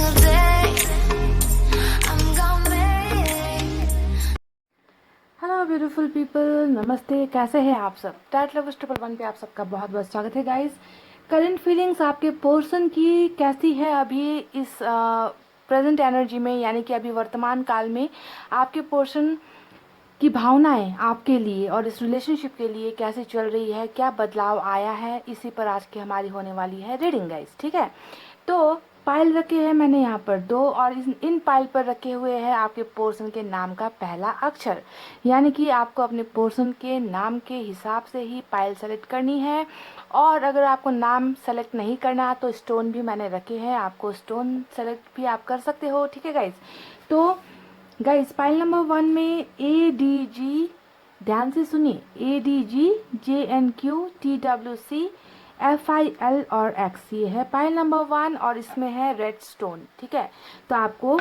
single day. I'm gonna make. Hello beautiful people, नमस्ते। कैसे हैं आप सब? टैट लवर्स 111 पे आप सबका बहुत बहुत स्वागत है गाइस। करंट फीलिंग्स आपके पोर्शन की कैसी है अभी इस प्रेजेंट एनर्जी में, यानी कि अभी वर्तमान काल में आपके पोर्शन की भावनाएं आपके लिए और इस रिलेशनशिप के लिए कैसे चल रही है, क्या बदलाव आया है, इसी पर आज की हमारी होने वाली है रीडिंग गाइस। ठीक है, तो पायल रखे हैं मैंने यहाँ पर 2, और इन पायल पर रखे हुए हैं आपके पोर्शन के नाम का पहला अक्षर, यानी कि आपको अपने पोर्शन के नाम के हिसाब से ही पायल सेलेक्ट करनी है। और अगर आपको नाम सेलेक्ट नहीं करना तो स्टोन भी मैंने रखे हैं, आपको स्टोन सेलेक्ट भी आप कर सकते हो। ठीक है गाइज, तो गाइस पाइल नंबर 1 में ADG, ध्यान से सुनिए, ADG JNQ TWC FIL और X, ये है पाइल नंबर 1 और इसमें है रेड स्टोन। ठीक है, तो आपको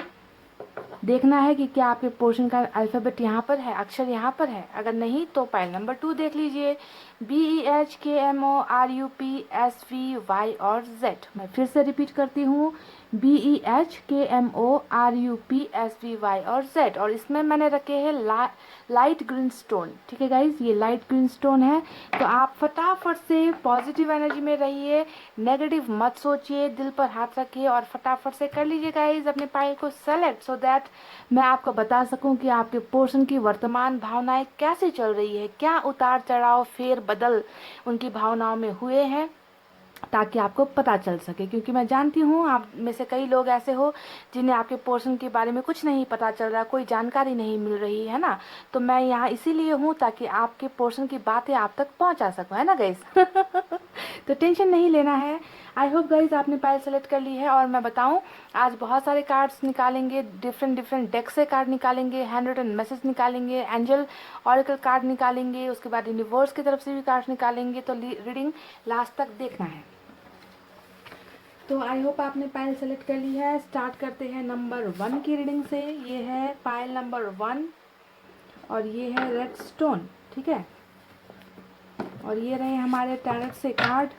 देखना है कि क्या आपके पोर्शन का अल्फ़ाबेट यहाँ पर है, अक्षर यहाँ पर है। अगर नहीं तो पाइल नंबर 2 देख लीजिए, BEHKMORUPSVY और Z। मैं फिर से रिपीट करती हूँ, BEHKMORUPSVY और Z, और इसमें मैंने रखे हैं लाइट ग्रीन स्टोन। ठीक है गाइज, ये लाइट ग्रीन स्टोन है। तो आप फटाफट से पॉजिटिव एनर्जी में रहिए, नेगेटिव मत सोचिए, दिल पर हाथ रखिए और फटाफट से कर लीजिए गाइज अपने पाइल को सेलेक्ट, सो दैट मैं आपको बता सकूं कि आपके पोर्शन की वर्तमान भावनाएं कैसे चल रही है, क्या उतार चढ़ाव फेर बदल उनकी भावनाओं में हुए हैं, ताकि आपको पता चल सके। क्योंकि मैं जानती हूँ आप में से कई लोग ऐसे हो जिन्हें आपके पोर्शन के बारे में कुछ नहीं पता चल रहा, कोई जानकारी नहीं मिल रही है ना। तो मैं यहाँ इसीलिए हूँ ताकि आपके पोर्शन की बातें आप तक पहुँचा सकूँ, है ना गाइस। तो टेंशन नहीं लेना है। आई होप गाइस आपने पाइल सेलेक्ट कर ली है। और मैं बताऊँ, आज बहुत सारे कार्ड्स निकालेंगे, डिफरेंट डेक से कार्ड निकालेंगे, हैंड रिटन मैसेज निकालेंगे, एंजल ऑरिकल कार्ड निकालेंगे, उसके बाद यूनिवर्स की तरफ से भी कार्ड निकालेंगे। तो रीडिंग लास्ट तक देखना है। तो आई होप आपने पाइल सेलेक्ट कर ली है। स्टार्ट करते हैं नंबर 1 की रीडिंग से। ये है पाइल नंबर 1 और ये है रेड स्टोन। ठीक है, और ये रहे हमारे टैरेट से कार्ड।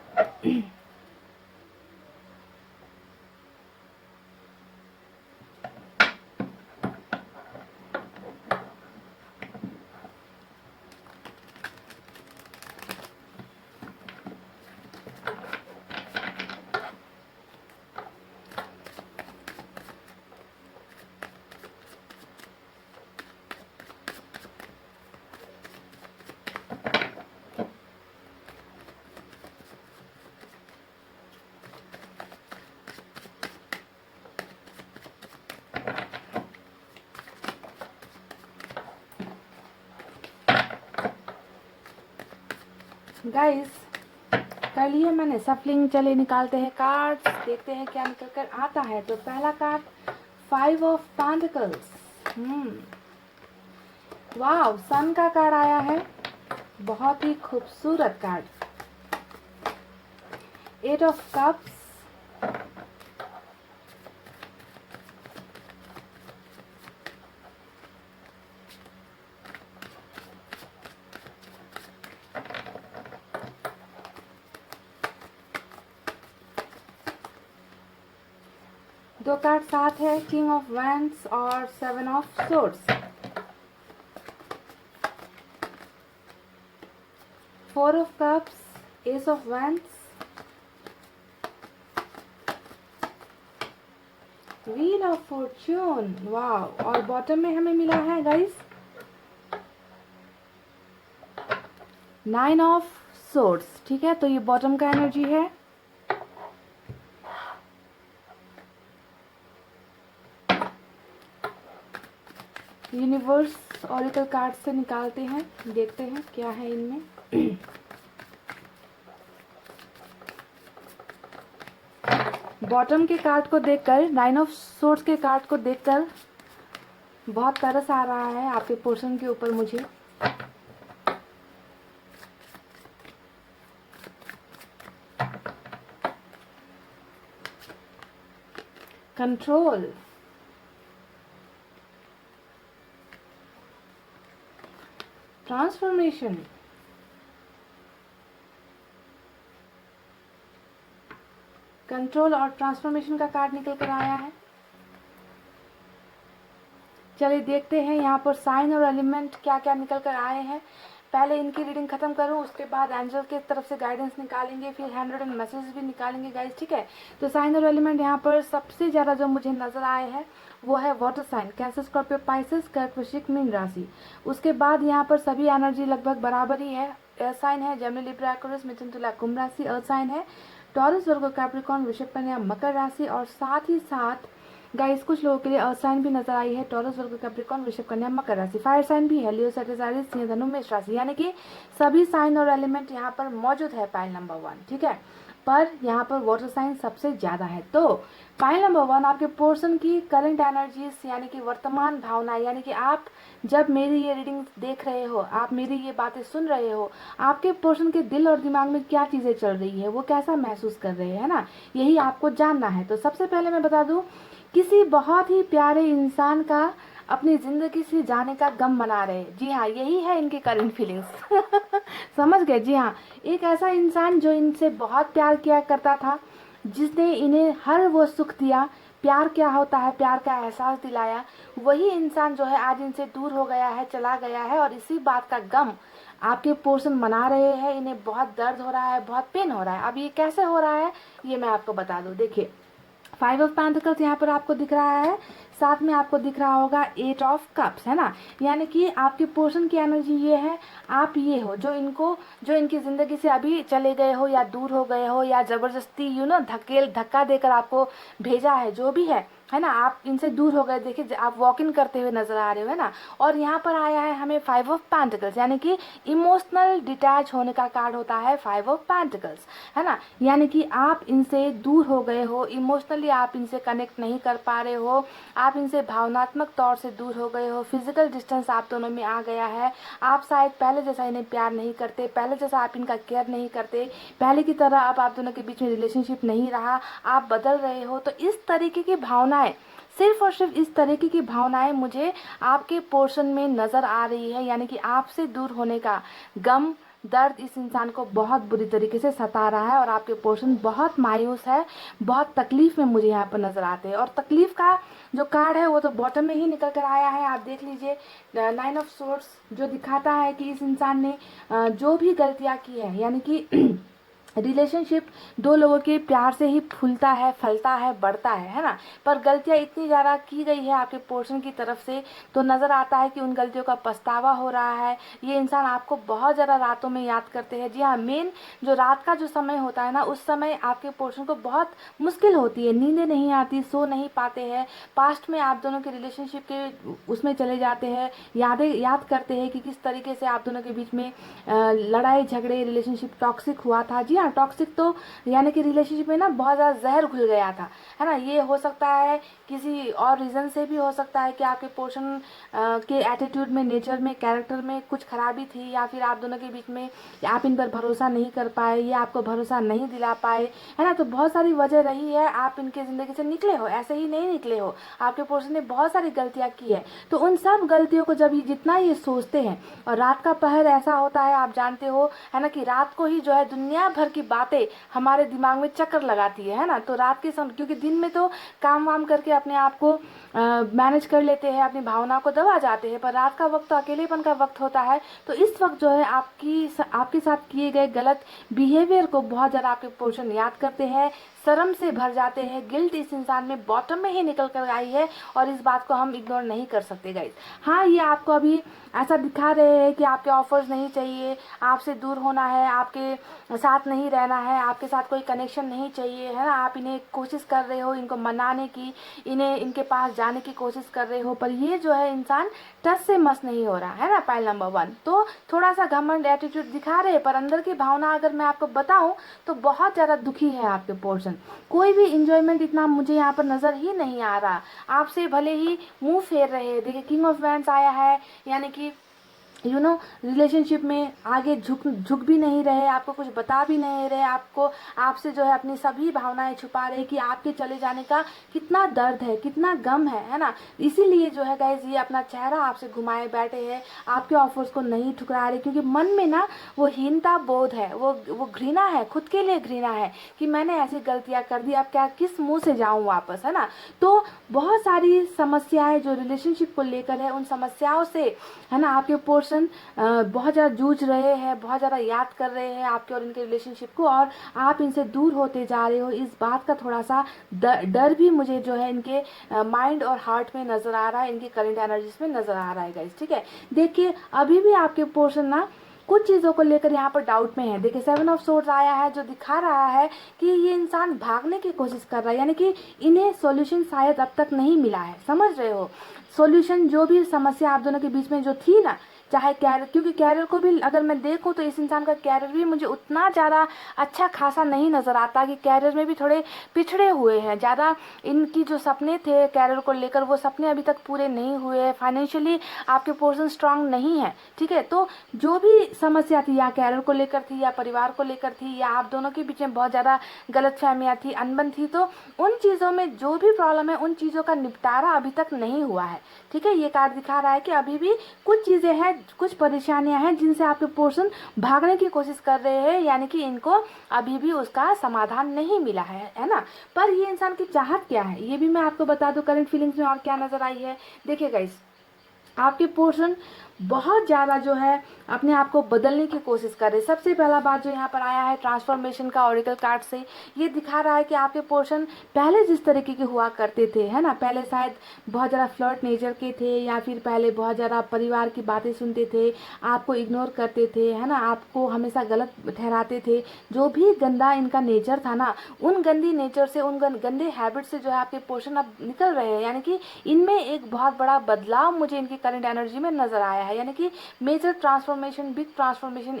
गाइस कर लिए मैंने सफलिंग, चले निकालते हैं कार्ड्स, देखते हैं क्या निकल कर आता है। तो पहला कार्ड 5 ऑफ पेंटिकल्स। वाह, सन का कार्ड आया है, बहुत ही खूबसूरत कार्ड। 8 ऑफ कप्स, दो कार्ड साथ है, किंग ऑफ वैंड्स और 7 of swords. 4 of cups, S of wands, wheel of Fortune. वाह, और बॉटम में हमें मिला है गाइस 9 ऑफ सोर्ड्स। ठीक है, तो ये बॉटम का एनर्जी है। यूनिवर्स ऑरिकल कार्ड से निकालते हैं, देखते हैं क्या है इनमें। बॉटम के कार्ड को देखकर, 9 ऑफ सोर्ड्स के कार्ड को देखकर बहुत तरस आ रहा है आपके पोर्शन के ऊपर मुझे। कंट्रोल, ट्रांसफॉर्मेशन, कंट्रोल और ट्रांसफॉर्मेशन का कार्ड निकल कर आया है। चलिए देखते हैं यहाँ पर साइन और एलिमेंट क्या क्या निकल कर आए हैं। पहले इनकी रीडिंग खत्म करूँ, उसके बाद एंजल की तरफ से गाइडेंस निकालेंगे, फिर हैंड एंड मैसेज भी निकालेंगे गाइस, ठीक है। तो साइन और एलिमेंट यहाँ पर सबसे ज़्यादा जो मुझे नज़र आए हैं वो है water sign, Cancer, Scorpio, Pisces, कर्क, वृश्चिक, मीन राशि। उसके बाद यहाँ पर सभी एनर्जी लगभग बराबर ही है। एयर साइन है जेमिनी, लिब्रा, एक्वेरियस, मिथुन, तुला, कुंभ राशि। अर्थ साइन है टॉरस, वर्गो, कैप्रिकॉर्न, वृषभ, कन्या, मकर राशि। और साथ ही साथ गाइस कुछ लोगों के लिए अर्थ साइन भी नजर आई है, टॉरस, वर्गो, कैप्रिकॉर्न, वृषभ, कन्या, मकर राशि। फायर साइन भी है, लियो, सैजिटेरियस, सिंह, धनु, मेष राशि। यानी कि सभी साइन और एलिमेंट यहाँ पर मौजूद है पाइल नंबर 1, ठीक है। पर यहाँ पर वाटर साइन सबसे ज्यादा है। तो पाइल नंबर 1 आपके पोर्शन की करंट एनर्जीज यानी कि वर्तमान भावना, यानी कि आप जब मेरी ये रीडिंग देख रहे हो, आप मेरी ये बातें सुन रहे हो, आपके पोर्शन के दिल और दिमाग में क्या चीजें चल रही है, वो कैसा महसूस कर रहे हैं ना, यही आपको जानना है। तो सबसे पहले मैं बता दूं, किसी बहुत ही प्यारे इंसान का अपनी जिंदगी से जाने का गम मना रहे। जी हाँ, यही है इनकी करंट फीलिंग्स। समझ गए? जी हाँ, एक ऐसा इंसान जो इनसे बहुत प्यार किया करता था, जिसने इन्हें हर वो सुख दिया, प्यार क्या होता है, प्यार का एहसास दिलाया, वही इंसान जो है आज इनसे दूर हो गया है, चला गया है। और इसी बात का गम आपके पोर्शन मना रहे हैं। इन्हें बहुत दर्द हो रहा है, बहुत पेन हो रहा है। अब ये कैसे हो रहा है ये मैं आपको बता दूं। देखिए 5 ऑफ पेंटिकल्स यहाँ पर आपको दिख रहा है, साथ में आपको दिख रहा होगा 8 ऑफ कप्स, है ना। यानी कि आपके पोर्शन की एनर्जी ये है, आप ये हो जो इनकी जिंदगी से अभी चले गए हो, या दूर हो गए हो, या जबरदस्ती धक्का देकर आपको भेजा है, जो भी है ना, आप इनसे दूर हो गए। देखिए आप वॉक इन करते हुए नजर आ रहे हो, है ना। और यहाँ पर आया है हमें 5 ऑफ पेंटिकल्स, यानी कि इमोशनल डिटैच होने का कार्ड होता है 5 ऑफ पेंटिकल्स, है ना। यानी कि आप इनसे दूर हो गए हो, इमोशनली आप इनसे कनेक्ट नहीं कर पा रहे हो, आप इनसे भावनात्मक तौर से दूर हो गए हो, फिजिकल डिस्टेंस आप दोनों में आ गया है। आप शायद पहले जैसा इन्हें प्यार नहीं करते, पहले जैसा आप इनका केयर नहीं करते, पहले की तरह अब आप दोनों के बीच में रिलेशनशिप नहीं रहा, आप बदल रहे हो। तो इस तरीके की भावनाएं, सिर्फ और सिर्फ इस तरीके की भावनाएं मुझे आपके पोर्शन में नजर आ रही है। यानी कि आपसे दूर होने का गम, दर्द इस इंसान को बहुत बुरी तरीके से सता रहा है, और आपके पोर्शन बहुत मायूस है, बहुत तकलीफ में मुझे यहाँ पर नजर आते हैं। और तकलीफ का जो कार्ड है वो तो बॉटम में ही निकल कर आया है। आप देख लीजिए 9 ऑफ सोर्ड्स, जो दिखाता है कि इस इंसान ने जो भी गलतियां की है, यानी कि रिलेशनशिप दो लोगों के प्यार से ही फूलता है, फलता है, बढ़ता है ना। पर गलतियां इतनी ज़्यादा की गई है आपके पोर्शन की तरफ से, तो नज़र आता है कि उन गलतियों का पछतावा हो रहा है। ये इंसान आपको बहुत ज़्यादा रातों में याद करते हैं। जी हाँ, मेन जो रात का जो समय होता है ना, उस समय आपके पोर्शन को बहुत मुश्किल होती है, नींदें नहीं आती, सो नहीं पाते हैं। पास्ट में आप दोनों के रिलेशनशिप के उसमें चले जाते हैं, याद करते हैं कि किस तरीके से आप दोनों के बीच में लड़ाई झगड़े, रिलेशनशिप टॉक्सिक हुआ था। जी हाँ, टॉक्सिक तो यानी कि रिलेशनशिप में ना बहुत ज़्यादा जहर घुल गया था, है ना। ये हो सकता है किसी और रीज़न से भी हो सकता है कि आपके पोर्शन के एटीट्यूड में, नेचर में, कैरेक्टर में कुछ खराबी थी, या फिर आप दोनों के बीच में आप इन पर भरोसा नहीं कर पाए, या आपको भरोसा नहीं दिला पाए, है ना। तो बहुत सारी वजह रही है, आप इनके ज़िंदगी से निकले हो, ऐसे ही नहीं निकले हो। आपके पोर्शन ने बहुत सारी गलतियाँ की है। तो उन सब गलतियों को जब जितना ये सोचते हैं, और रात का पहर ऐसा होता है, आप जानते हो, है ना, कि रात को ही जो है दुनिया भर की बातें हमारे दिमाग में चक्कर लगाती है ना। तो रात के समय, क्योंकि दिन में तो काम वाम करके अपने आप को मैनेज कर लेते हैं, अपनी भावना को दबा जाते हैं, पर रात का वक्त तो अकेलेपन का वक्त होता है। तो इस वक्त जो है आपके साथ किए गए गलत बिहेवियर को बहुत ज़्यादा आपके पोर्शन याद करते हैं, शर्म से भर जाते हैं। गिल्ट इस इंसान में बॉटम में ही निकल कर आई है, और इस बात को हम इग्नोर नहीं कर सकते गाइस। हाँ, ये आपको अभी ऐसा दिखा रहे हैं कि आपके ऑफर्स नहीं चाहिए, आपसे दूर होना है, आपके साथ नहीं रहना है, आपके साथ कोई कनेक्शन नहीं चाहिए, है ना। आप इन्हें कोशिश कर रहे हो, इनको मनाने की, इन्हें इनके पास जाने की कोशिश कर रहे हो, पर ये जो है इंसान टच से मस नहीं हो रहा है ना। पाइल नंबर 1 तो थोड़ा सा घमंड एटीट्यूड दिखा रहे हैं, पर अंदर की भावना अगर मैं आपको बताऊं तो बहुत ज़्यादा दुखी है आपके पोर्शन। कोई भी इंजॉयमेंट इतना मुझे यहाँ पर नजर ही नहीं आ रहा। आपसे भले ही मुंह फेर रहे हैं। देखिए किंग ऑफ वैंड्स आया है, यानी कि रिलेशनशिप में आगे झुक भी नहीं रहे, आपको कुछ बता भी नहीं रहे, आपको आपसे जो है अपनी सभी भावनाएं छुपा रहे कि आपके चले जाने का कितना दर्द है, कितना गम है ना। इसीलिए जो है गाइज ये अपना चेहरा आपसे घुमाए बैठे हैं, आपके ऑफर्स को नहीं ठुकरा रहे, क्योंकि मन में ना वो हीनता बोध है, वो घृणा है, खुद के लिए घृणा है कि मैंने ऐसी गलतियां कर दी, अब क्या किस मुंह से जाऊं वापस, है ना। तो बहुत सारी समस्याएं जो रिलेशनशिप को लेकर है, उन समस्याओं से है ना आपके पोर्शन बहुत ज़्यादा जूझ रहे हैं, बहुत ज़्यादा याद कर रहे हैं आपके और इनके रिलेशनशिप को, और आप इनसे दूर होते जा रहे हो। इस बात का थोड़ा सा डर भी मुझे जो है इनके माइंड और हार्ट में नज़र आ रहा है, इनकी करंट एनर्जीज में नज़र आ रहा है गाइस, ठीक है। देखिए अभी भी आपके पोर्शन ना कुछ चीज़ों को लेकर यहाँ पर डाउट में है। देखिए 7 ऑफ सोर्ड्स आया है जो दिखा रहा है कि ये इंसान भागने की कोशिश कर रहा है, यानी कि इन्हें सॉल्यूशन शायद अब तक नहीं मिला है, समझ रहे हो। सॉल्यूशन जो भी समस्या आप दोनों के बीच में जो थी ना, चाहे कैरियर, क्योंकि कैरियर को भी अगर मैं देखूं तो इस इंसान का कैरियर भी मुझे उतना ज़्यादा अच्छा खासा नहीं नज़र आता, कि कैरियर में भी थोड़े पिछड़े हुए हैं ज़्यादा। इनकी जो सपने थे कैरियर को लेकर, वो सपने अभी तक पूरे नहीं हुए हैं। फाइनेंशियली आपके पोर्शन स्ट्रांग नहीं है, ठीक है। तो जो भी समस्या थी, या कैरियर को लेकर थी, या परिवार को लेकर थी, या आप दोनों के बीच में बहुत ज़्यादा गलतफहमियां थी, अनबन थी, तो उन चीज़ों में जो भी प्रॉब्लम है, उन चीज़ों का निपटारा अभी तक नहीं हुआ है, ठीक है। ये कार्ड दिखा रहा है कि अभी भी कुछ चीज़ें हैं, कुछ परेशानियां हैं जिनसे आपके पोर्शन भागने की कोशिश कर रहे हैं, यानी कि इनको अभी भी उसका समाधान नहीं मिला है ना। पर ये इंसान की चाहत क्या है ये भी मैं आपको बता दूं, करंट फीलिंग्स में और क्या नजर आई है। देखिए गाइस, आपके पोर्शन बहुत ज़्यादा जो है अपने आप को बदलने की कोशिश कर रहे हैं। सबसे पहला बात जो यहाँ पर आया है ट्रांसफॉर्मेशन का ऑरिकल कार्ड से, ये दिखा रहा है कि आपके पोर्शन पहले जिस तरीके के हुआ करते थे, है ना, पहले शायद बहुत ज़्यादा फ्लर्ट नेचर के थे, या फिर पहले बहुत ज़्यादा परिवार की बातें सुनते थे, आपको इग्नोर करते थे, है ना, आपको हमेशा गलत ठहराते थे। जो भी गंदा इनका नेचर था ना, उन गंदी नेचर से, उन गंदे हैबिट से जो है आपके पोर्शन अब निकल रहे हैं, यानी कि इनमें एक बहुत बड़ा बदलाव मुझे इनकी करंट एनर्जी में नजर आया है। यानी कि मेजर ट्रांसफॉर्मेशन, बिग ट्रांसफॉर्मेशन,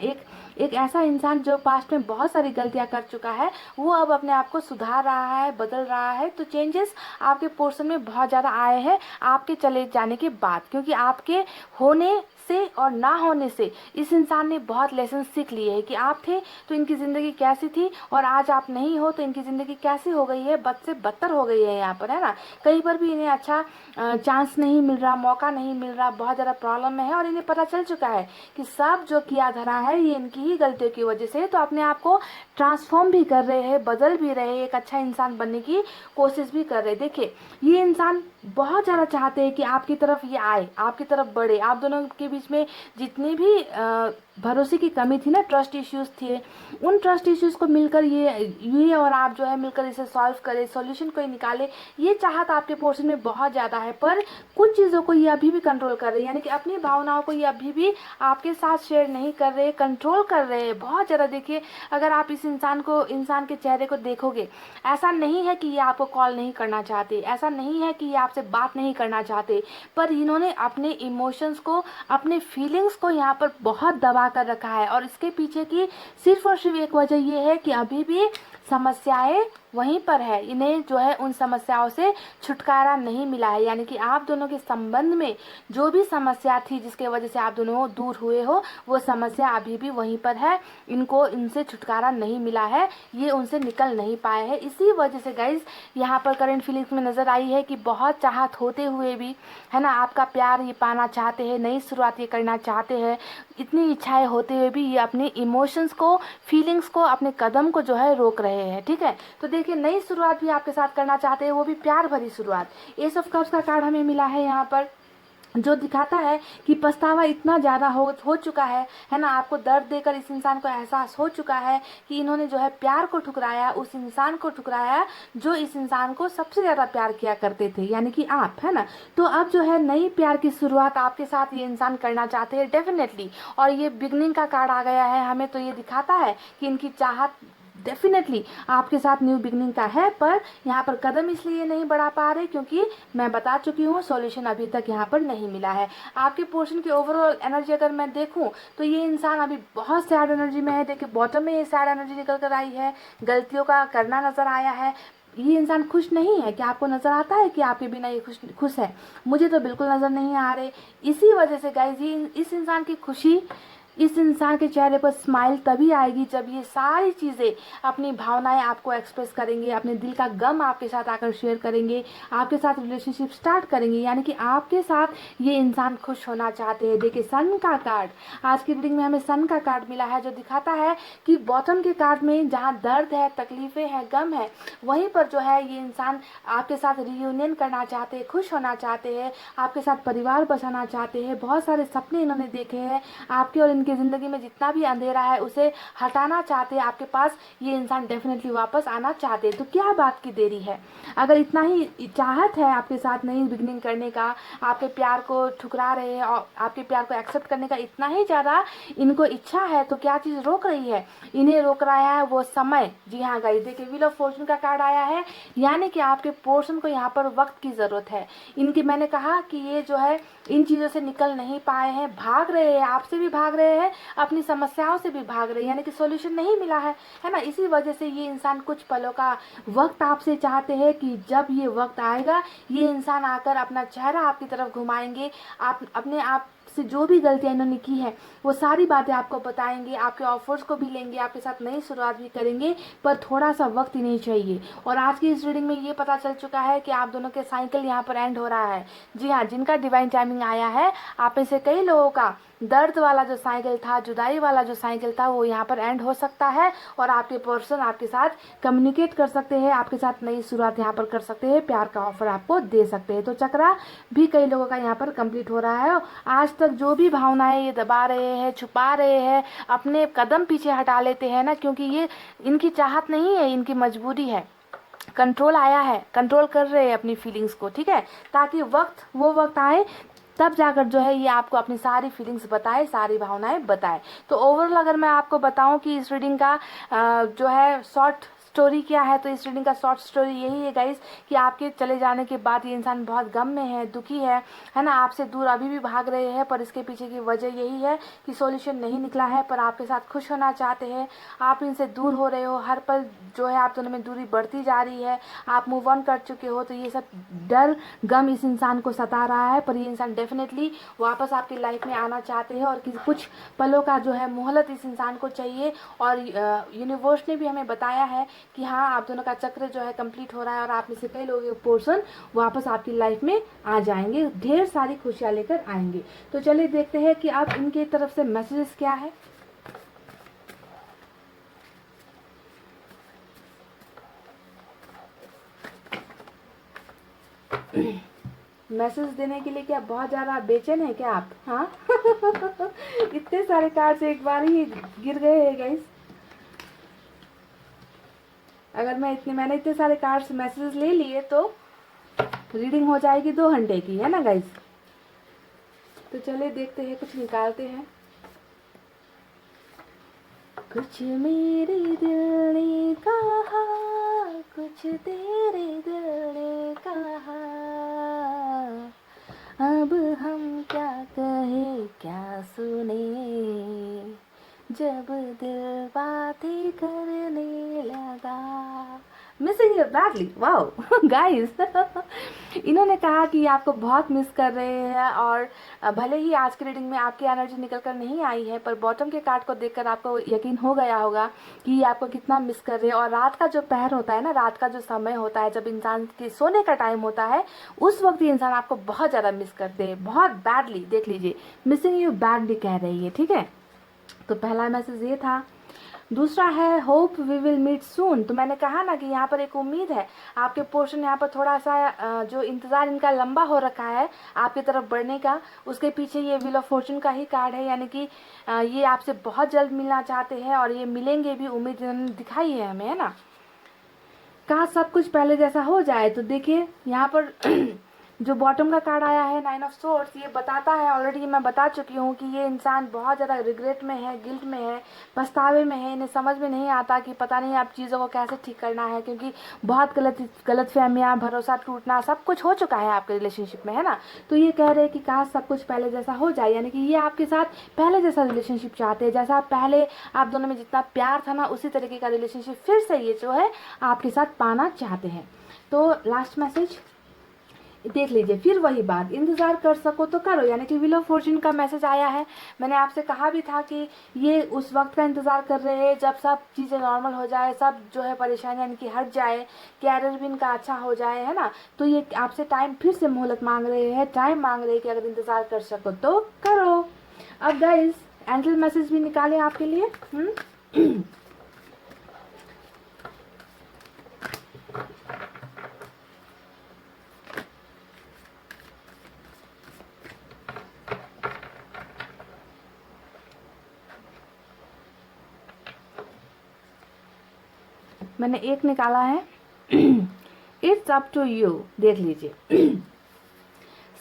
एक ऐसा इंसान जो पास्ट में बहुत सारी गलतियां कर चुका है, वो अब अपने आप को सुधार रहा है, बदल रहा है। तो चेंजेस आपके पोर्शन में बहुत ज़्यादा आए हैं आपके चले जाने के बाद, क्योंकि आपके होने से और ना होने से इस इंसान ने बहुत लेसन सीख लिए हैं कि आप थे तो इनकी ज़िंदगी कैसी थी, और आज आप नहीं हो तो इनकी ज़िंदगी कैसी हो गई है, बद से बदतर हो गई है यहाँ पर, है ना। कहीं पर भी इन्हें अच्छा चांस नहीं मिल रहा, मौका नहीं मिल रहा, बहुत ज़्यादा प्रॉब्लम में है, और इन्हें पता चल चुका है कि सब जो किया धरा है ये इनकी ही गलतियों की वजह से। तो अपने आप को ट्रांसफॉर्म भी कर रहे हैं, बदल भी रहे हैं, एक अच्छा इंसान बनने की कोशिश भी कर रहे हैं। देखिए ये इंसान बहुत ज़्यादा चाहते हैं कि आपकी तरफ ये आए, आपकी तरफ बढ़े। आप दोनों के बीच में जितनी भी भरोसे की कमी थी ना, ट्रस्ट इश्यूज थे, उन ट्रस्ट इश्यूज को मिलकर ये और आप जो है मिलकर इसे सॉल्व करें, सॉल्यूशन को निकाले, ये चाहत आपके पोर्शन में बहुत ज़्यादा है। पर कुछ चीज़ों को ये अभी भी कंट्रोल कर रहे हैं, यानी कि अपनी भावनाओं को ये अभी भी आपके साथ शेयर नहीं कर रहे, कंट्रोल कर रहे हैं बहुत ज़्यादा। देखिए अगर आप इस इंसान के चेहरे को देखोगे, ऐसा नहीं है कि ये आपको कॉल नहीं करना चाहते, ऐसा नहीं है कि ये आपसे बात नहीं करना चाहते, पर इन्होंने अपने इमोशंस को, अपने फीलिंग्स को यहाँ पर बहुत दबा कर रखा है। और इसके पीछे की सिर्फ और सिर्फ एक वजह ये है कि अभी भी समस्याएं वहीं पर है, इन्हें जो है उन समस्याओं से छुटकारा नहीं मिला है। यानी कि आप दोनों के संबंध में जो भी समस्या थी जिसके वजह से आप दोनों दूर हुए हो, वो समस्या अभी भी वहीं पर है, इनको इनसे छुटकारा नहीं मिला है, ये उनसे निकल नहीं पाए हैं। इसी वजह से गाइज यहाँ पर करंट फीलिंग्स में नज़र आई है कि बहुत चाहत होते हुए भी, है ना, आपका प्यार ये पाना चाहते हैं, नई शुरुआत ये करना चाहते हैं, इतनी इच्छाएं होते हुए भी ये अपने इमोशंस को, फीलिंग्स को, अपने कदम को जो है रोक रहे हैं, ठीक है। तो देखिए नई शुरुआत भी आपके साथ करना चाहते हैं, वो भी प्यार भरी शुरुआत। एस ऑफ कप्स का कार्ड हमें मिला है यहाँ पर, जो दिखाता है कि पछतावा इतना ज़्यादा हो चुका है ना, आपको दर्द देकर इस इंसान को एहसास हो चुका है कि इन्होंने जो है प्यार को ठुकराया, उस इंसान को ठुकराया जो इस इंसान को सबसे ज़्यादा प्यार किया करते थे, यानी कि आप, है ना। तो अब जो है नई प्यार की शुरुआत आपके साथ ये इंसान करना चाहते हैं डेफिनेटली, और ये बिगनिंग का कार्ड आ गया है हमें, तो ये दिखाता है कि इनकी चाहत डेफिनेटली आपके साथ न्यू बिगनिंग का है। पर यहाँ पर कदम इसलिए नहीं बढ़ा पा रहे क्योंकि मैं बता चुकी हूँ सॉल्यूशन अभी तक यहाँ पर नहीं मिला है। आपके पोर्शन की ओवरऑल एनर्जी अगर मैं देखूँ तो ये इंसान अभी बहुत सैड एनर्जी में है। देखिए बॉटम में ये सैड एनर्जी निकल कर आई है, गलतियों का करना नजर आया है, ये इंसान खुश नहीं है? क्या आपको नज़र आता है कि आपके बिना ये खुश है? मुझे तो बिल्कुल नज़र नहीं आ रहे। इसी वजह से गाइज ये इस इंसान की खुशी, इस इंसान के चेहरे पर स्माइल तभी आएगी जब ये सारी चीज़ें, अपनी भावनाएं आपको एक्सप्रेस करेंगे, अपने दिल का गम आपके साथ आकर शेयर करेंगे, आपके साथ रिलेशनशिप स्टार्ट करेंगे, यानी कि आपके साथ ये इंसान खुश होना चाहते हैं। देखिए सन का कार्ड, आज की रीडिंग में हमें सन का कार्ड मिला है, जो दिखाता है कि बॉटम के कार्ड में जहाँ दर्द है, तकलीफ़ें हैं, गम है, वहीं पर जो है ये इंसान आपके साथ रियूनियन करना चाहते हैं, खुश होना चाहते हैं, आपके साथ परिवार बसाना चाहते हैं। बहुत सारे सपने इन्होंने देखे हैं, आपके और इनकी ज़िंदगी में जितना भी अंधेरा है उसे हटाना चाहते हैं। आपके पास ये इंसान डेफिनेटली वापस आना चाहते हैं। तो क्या बात की देरी है? अगर इतना ही चाहत है आपके साथ नई बिगनिंग करने का, आपके प्यार को ठुकरा रहे हैं और आपके प्यार को एक्सेप्ट करने का इतना ही ज़्यादा इनको इच्छा है, तो क्या चीज़ रोक रही है? इन्हें रोक रहा है वो समय। जी हाँ गाइस, देखिए व्हील ऑफ फॉर्चून का कार्ड आया है, यानी कि आपके पोर्शन को यहाँ पर वक्त की ज़रूरत है। इनकी, मैंने कहा कि ये जो है इन चीज़ों से निकल नहीं पाए हैं, भाग रहे हैं, आपसे भी भाग रहे हैं, अपनी समस्याओं से भी भाग रहे हैं, यानी कि सॉल्यूशन नहीं मिला है ना। इसी वजह से ये इंसान कुछ पलों का वक्त आपसे चाहते हैं कि जब ये वक्त आएगा ये इंसान आकर अपना चेहरा आपकी तरफ घुमाएंगे, आप अपने आप से जो भी गलतियां इन्होंने की है वो सारी बातें आपको बताएंगे, आपके ऑफर्स को भी लेंगे, आपके साथ नई शुरुआत भी करेंगे, पर थोड़ा सा वक्त इन्हें चाहिए। और आज की इस रीडिंग में ये पता चल चुका है कि आप दोनों के साइकिल यहाँ पर एंड हो रहा है। जी हाँ, जिनका डिवाइन टाइमिंग आया है, आप में से कई लोगों का दर्द वाला जो साइकिल था, जुदाई वाला जो साइकिल था, वो यहाँ पर एंड हो सकता है और आपके पर्सन आपके साथ कम्युनिकेट कर सकते हैं, आपके साथ नई शुरुआत यहाँ पर कर सकते हैं, प्यार का ऑफर आपको दे सकते हैं। तो चक्रा भी कई लोगों का यहाँ पर कंप्लीट हो रहा है। आज तक जो भी भावनाएं ये दबा रहे हैं, छुपा रहे हैं, अपने कदम पीछे हटा लेते हैं ना, क्योंकि ये इनकी चाहत नहीं है, इनकी मजबूरी है। कंट्रोल आया है, कंट्रोल कर रहे हैं अपनी फीलिंग्स को, ठीक है, ताकि वो वक्त आए तब जाकर जो है ये आपको अपनी सारी फीलिंग्स बताए, सारी भावनाएं बताए। तो ओवरऑल अगर मैं आपको बताऊं कि इस रीडिंग का जो है शॉर्ट स्टोरी क्या है, तो इस रीडिंग का शॉर्ट स्टोरी यही है गाइस कि आपके चले जाने के बाद ये इंसान बहुत गम में है, दुखी है ना, आपसे दूर अभी भी भाग रहे हैं, पर इसके पीछे की वजह यही है कि सॉल्यूशन नहीं निकला है, पर आपके साथ खुश होना चाहते हैं। आप इनसे दूर हो रहे हो, हर पल जो है आप दोनों में दूरी बढ़ती जा रही है, आप मूव ऑन कर चुके हो, तो ये सब डर, गम इस इंसान को सता रहा है, पर ये इंसान डेफिनेटली वापस आपकी लाइफ में आना चाहते हैं और कुछ पलों का जो है मोहलत इस इंसान को चाहिए। और यूनिवर्स ने भी हमें बताया है कि हाँ, आप दोनों का चक्र जो है कंप्लीट हो रहा है और आप में से कई लोगों के पोर्शन वापस आपकी लाइफ में आ जाएंगे, ढेर सारी खुशियाँ लेकर आएंगे। तो चलिए देखते हैं कि अब इनके तरफ से मैसेजेस क्या है। मैसेज देने के लिए क्या बहुत ज़्यादा बेचैन है क्या आप? हाँ इतने सारे कार्ड्स एक बार ही गिर गए हैं गाइस। अगर मैंने इतने सारे कार्ड्स मैसेजेस ले लिए तो रीडिंग हो जाएगी 2 घंटे की, है ना गाइस। तो चलिए देखते हैं, कुछ निकालते हैं। कुछ मेरे दिल ने कहा, कुछ तेरे दिल ने कहा, अब हम क्या कहें क्या सुने, जब दिल बातें करने लगा। Missing you badly, wow guys इन्होंने कहा कि आपको बहुत मिस कर रहे हैं और भले ही आज की रीडिंग में आपकी एनर्जी निकल कर नहीं आई है, पर बॉटम के कार्ड को देखकर आपको यकीन हो गया होगा कि ये आपको कितना मिस कर रहे हैं। और रात का जो पहर होता है ना, रात का जो समय होता है, जब इंसान के सोने का टाइम होता है, उस वक्त ये इंसान आपको बहुत ज़्यादा मिस करते हैं, बहुत बैडली। देख लीजिए, मिसिंग यू बैडली कह रही है, ठीक है। तो पहला मैसेज ये था। दूसरा है hope we will meet soon. तो मैंने कहा ना कि यहाँ पर एक उम्मीद है, आपके पोर्शन यहाँ पर थोड़ा सा जो इंतज़ार इनका लंबा हो रखा है आपकी तरफ बढ़ने का, उसके पीछे ये व्हील ऑफ फॉर्चून का ही कार्ड है, यानी कि ये आपसे बहुत जल्द मिलना चाहते हैं और ये मिलेंगे भी, उम्मीद इन्होंने दिखाई है हमें, है ना। कहा सब कुछ पहले जैसा हो जाए। तो देखिए यहाँ पर जो बॉटम का कार्ड आया है 9 ऑफ सोर्ड्स, ये बताता है, ऑलरेडी मैं बता चुकी हूँ कि ये इंसान बहुत ज़्यादा रिग्रेट में है, गिल्ट में है, पछतावे में है। इन्हें समझ में नहीं आता कि पता नहीं आप चीज़ों को कैसे ठीक करना है, क्योंकि बहुत गलत फहमियाँ, भरोसा टूटना, सब कुछ हो चुका है आपके रिलेशनशिप में, है ना। तो ये कह रहे हैं कि काश सब कुछ पहले जैसा हो जाए, यानी कि ये आपके साथ पहले जैसा रिलेशनशिप चाहते हैं, जैसा पहले आप दोनों में जितना प्यार था ना, उसी तरीके का रिलेशनशिप फिर से ये जो है आपके साथ पाना चाहते हैं। तो लास्ट मैसेज देख लीजिए। फिर वही बात, इंतज़ार कर सको तो करो, यानी कि व्हील ऑफ फॉर्च्यून का मैसेज आया है। मैंने आपसे कहा भी था कि ये उस वक्त का इंतज़ार कर रहे हैं जब सब चीज़ें नॉर्मल हो जाए, सब जो है परेशानियाँ इनकी हट जाए, कैरियर भी इनका अच्छा हो जाए, है ना। तो ये आपसे टाइम फिर से मोहलत मांग रहे हैं, टाइम मांग रहे हैं कि अगर इंतज़ार कर सको तो करो। अब गाइस एंजल मैसेज भी निकाले आपके लिए। मैंने एक निकाला है। It's up to you. देख लीजिए।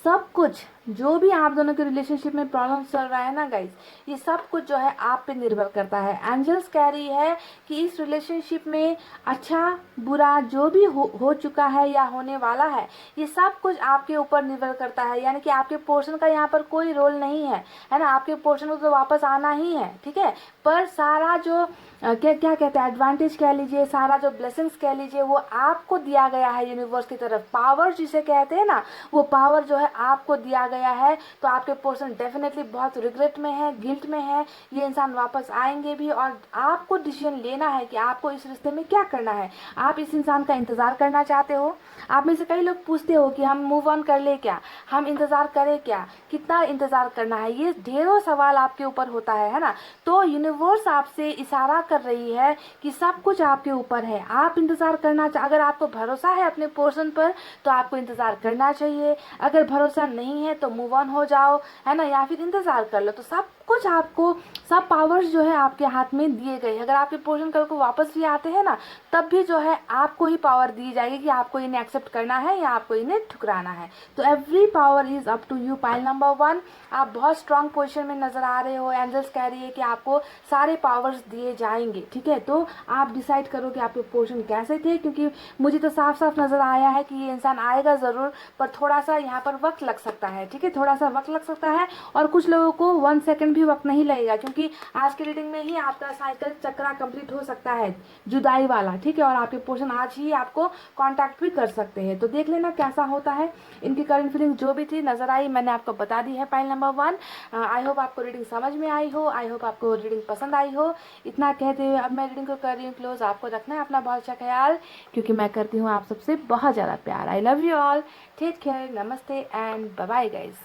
सब कुछ जो भी आप दोनों के रिलेशनशिप में प्रॉब्लम चल रहा है ना गाइस, ये सब कुछ जो है आप पे निर्भर करता है। एंजल्स कह रही है कि इस रिलेशनशिप में अच्छा बुरा जो भी हो चुका है या होने वाला है, ये सब कुछ आपके ऊपर निर्भर करता है, यानी कि आपके पोर्शन का यहाँ पर कोई रोल नहीं है, है ना। आपके पोर्शन को तो वापस आना ही है, ठीक है। पर सारा जो क्या कहते हैं, एडवांटेज कह लीजिए, सारा जो ब्लेसिंग्स कह लीजिए, वो आपको दिया गया है यूनिवर्स की तरफ। पावर जिसे कहते हैं ना, वो पावर जो है आपको दिया गया है। तो आपके पर्सन डेफिनेटली बहुत रिग्रेट में है, गिल्ट में है। ये इंसान वापस आएंगे भी, और आपको डिसीजन लेना है कि आपको इस रिश्ते में क्या करना है। आप इस इंसान का इंतजार करना चाहते हो। आप में से कई लोग पूछते हो कि हम मूव ऑन कर ले क्या, हम इंतजार करें क्या, कितना इंतजार करना है, ये ढेरों सवाल आपके ऊपर होता है ना। तो यूनिवर्स आपसे इशारा कर रही है कि सब कुछ आपके ऊपर है, आप इंतजार करना। अगर आपको भरोसा है अपने पर्सन पर तो आपको इंतजार करना चाहिए, अगर भरोसा नहीं है तो मूव ऑन हो जाओ, है ना, या फिर इंतजार कर लो। तो सब कुछ आपको, सब पावर्स जो है आपके हाथ में दिए गए। अगर आपके पर्सन कल को वापस भी आते हैं ना, तब भी जो है आपको ही पावर दी जाएगी कि आपको इन्हें एक्सेप्ट करना है या आपको इन्हें ठुकराना है। तो every power is up to you. Pile number 1, आप बहुत स्ट्रांग पोजीशन में नजर आ रहे हो। एंजल्स कह रही है कि आपको सारे पावर्स दिए जाएंगे, ठीक है। तो आप डिसाइड करो कि आपके पोर्शन कैसे थे, क्योंकि मुझे तो साफ साफ नजर आया है कि ये इंसान आएगा जरूर, पर थोड़ा सा यहाँ पर वक्त लग सकता है, ठीक है, थोड़ा सा वक्त लग सकता है। और कुछ लोगों को 1 सेकंड भी वक्त नहीं लगेगा, क्योंकि आज की रीडिंग में ही आपका साइकिल चक्रा कंप्लीट हो सकता है, जुदाई वाला, ठीक है। और आपके पोर्शन आज ही आपको कांटेक्ट भी कर सकते हैं। तो देख लेना कैसा होता है। इनकी करंट फीलिंग जो भी थी नजर आई, मैंने आपको बता दी है। पाइल नंबर 1, आई होप आपको रीडिंग समझ में आई हो, आई होप आपको रीडिंग पसंद आई हो। इतना कहते हुए अब मैं रीडिंग को कर रही हूँ क्लोज। आपको रखना है अपना बहुत अच्छा ख्याल, क्योंकि मैं करती हूँ आप सबसे बहुत ज़्यादा प्यार। I love you all, take care, नमस्ते and bye bye guys.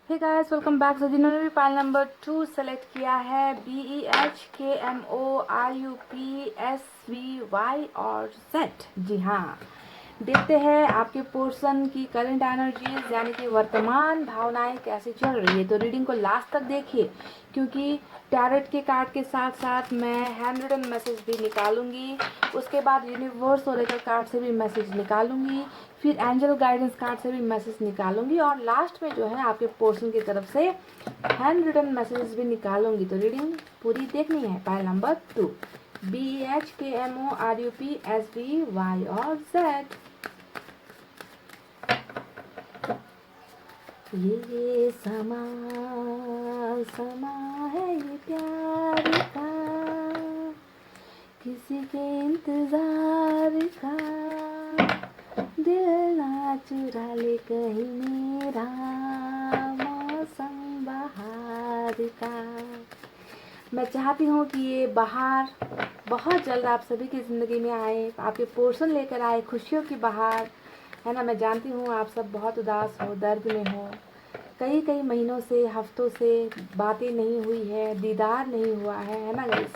Hey guys, welcome back. तो जिन्होंने भी पाइल नंबर 2 सेलेक्ट किया है, BEHKMORUPSVY और Z, जी हाँ, देखते हैं आपके पर्सन की करंट एनर्जीज, यानी कि वर्तमान भावनाएं कैसे चल रही है। तो रीडिंग को लास्ट तक देखिए, क्योंकि टैरोट के कार्ड के साथ साथ मैं हैंड रिटन मैसेज भी निकालूंगी, उसके बाद यूनिवर्स ओरेकल कार्ड से भी मैसेज निकालूंगी, फिर एंजल गाइडेंस कार्ड से भी मैसेज निकालूंगी, और लास्ट में जो है आपके पर्सन की तरफ से हैंड रिटन मैसेज भी निकालूंगी। तो रीडिंग पूरी देखनी है। पाइल नंबर 2, BEHKMORUPSVY और Z। ये समा है ये प्यार का, किसी के इंतजार का, दिल ना चुरा ले कहीं मेरा, मौसम बहार का। मैं चाहती हूँ कि ये बहार बहुत जल्द आप सभी की ज़िंदगी में आए, आपके पोर्शन लेकर आए, खुशियों की बहार, है ना। मैं जानती हूँ आप सब बहुत उदास हो, दर्द में हो, कई महीनों से, हफ्तों से बातें नहीं हुई है, दीदार नहीं हुआ है ना गाइस।